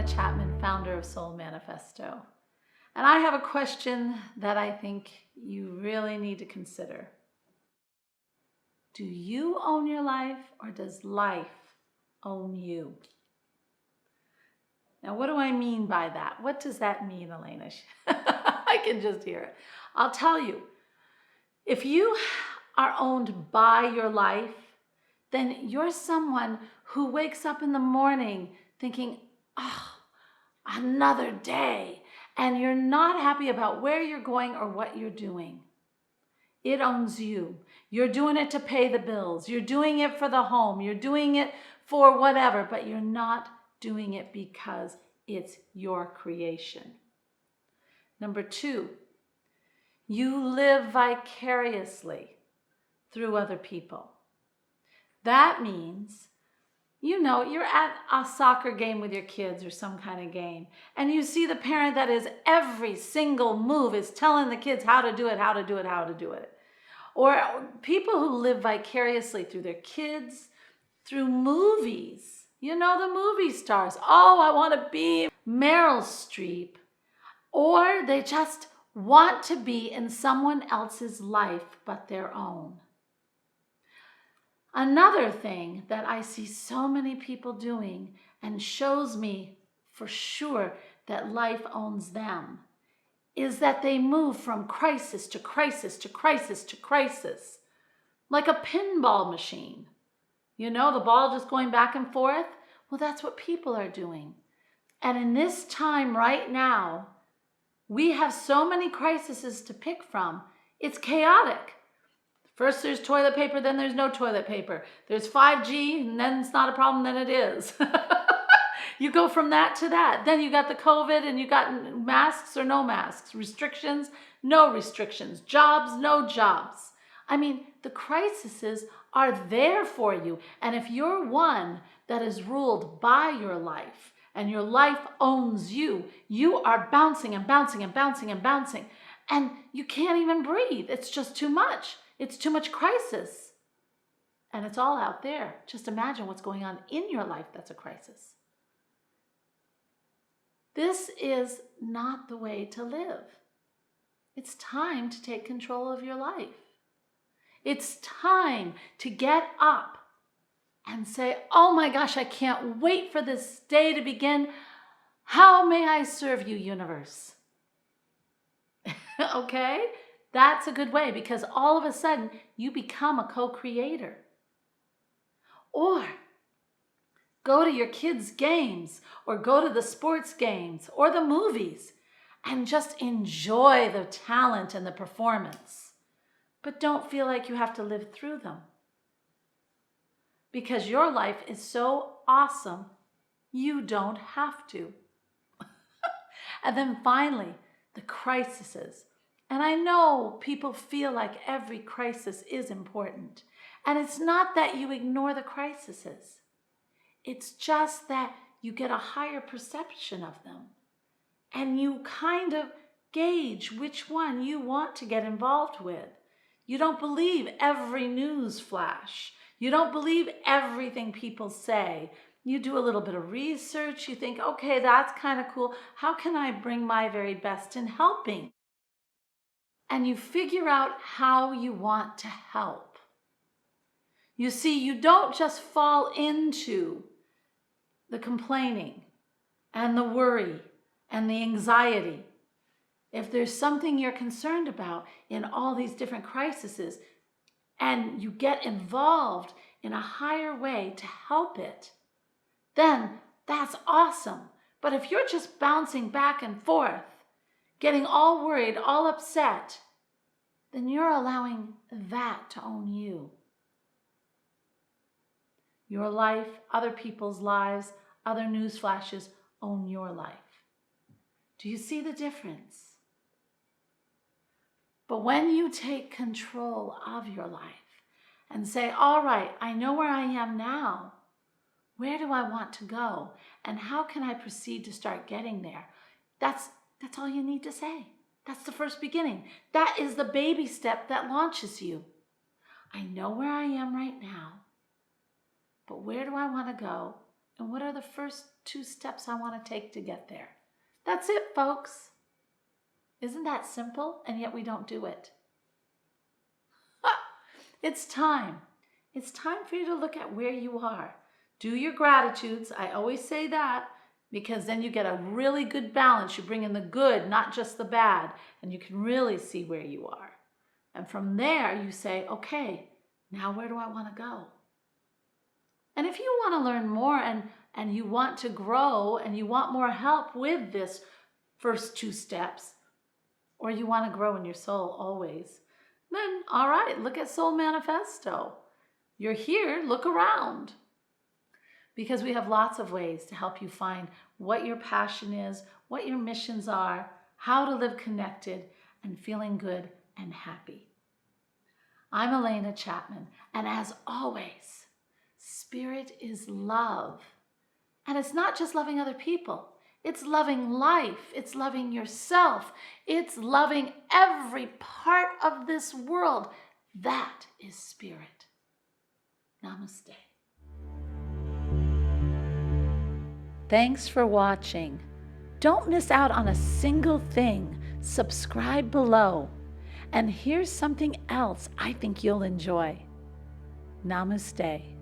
Alena Chapman, founder of Soul Manifesto. And I have a question that I think you really need to consider. Do you own your life, or does life own you? Now, what do I mean by that? What does that mean, Alena? I can just hear it. I'll tell you, if you are owned by your life, then you're someone who wakes up in the morning thinking, oh, another day, and you're not happy about where you're going or what you're doing. It owns you. You're doing it to pay the bills. You're doing it for the home. You're doing it for whatever, but you're not doing it because it's your creation. Number 2, you live vicariously through other people. That means, you're at a soccer game with your kids or some kind of game, and you see the parent that is every single move is telling the kids how to do it, how to do it, how to do it. Or people who live vicariously through their kids, through movies. The movie stars. Oh, I want to be Meryl Streep. Or they just want to be in someone else's life but their own. Another thing that I see so many people doing and shows me for sure that life owns them is that they move from crisis to crisis to crisis to crisis, like a pinball machine. The ball just going back and forth. Well, that's what people are doing. And in this time right now, we have so many crises to pick from. It's chaotic. First there's toilet paper, then there's no toilet paper. There's 5G, and then it's not a problem, then it is. You go from that to that. Then you got the COVID, and you got masks or no masks, restrictions, no restrictions, jobs, no jobs. The crises are there for you. And if you're one that is ruled by your life, and your life owns you, you are bouncing and bouncing and bouncing and bouncing, and you can't even breathe. It's just too much. It's too much crisis. And it's all out there. Just imagine what's going on in your life that's a crisis. This is not the way to live. It's time to take control of your life. It's time to get up and say, oh my gosh, I can't wait for this day to begin. How may I serve you, universe? Okay? That's a good way, because all of a sudden you become a co-creator. Or go to your kids' games, or go to the sports games or the movies and just enjoy the talent and the performance. But don't feel like you have to live through them, because your life is so awesome, you don't have to. And then finally, the crises. And I know people feel like every crisis is important. And it's not that you ignore the crises. It's just that you get a higher perception of them. And you kind of gauge which one you want to get involved with. You don't believe every news flash. You don't believe everything people say. You do a little bit of research. You think, okay, that's kind of cool. How can I bring my very best in helping? And you figure out how you want to help. You see, you don't just fall into the complaining and the worry and the anxiety. If there's something you're concerned about in all these different crises, and you get involved in a higher way to help it, then that's awesome. But if you're just bouncing back and forth, getting all worried, all upset, then you're allowing that to own you. Your life, other people's lives, other news flashes own your life. Do you see the difference? But when you take control of your life and say, all right, I know where I am now. Where do I want to go? And how can I proceed to start getting there? That's all you need to say. That's the first beginning. That is the baby step that launches you. I know where I am right now, but where do I want to go? And what are the first 2 steps I want to take to get there? That's it, folks. Isn't that simple? And yet we don't do it. It's time. It's time for you to look at where you are. Do your gratitudes. I always say that because then you get a really good balance. You bring in the good, not just the bad, and you can really see where you are. And from there, you say, okay, now where do I want to go? And if you want to learn more and you want to grow and you want more help with this first 2 steps, or you want to grow in your soul always, then all right, look at Soul Manifesto. You're here, look around. Because we have lots of ways to help you find what your passion is, what your missions are, how to live connected and feeling good and happy. I'm Alena Chapman, and as always, Spirit is love. And it's not just loving other people. It's loving life. It's loving yourself. It's loving every part of this world. That is Spirit. Namaste. Thanks for watching. Don't miss out on a single thing. Subscribe below. And here's something else I think you'll enjoy. Namaste.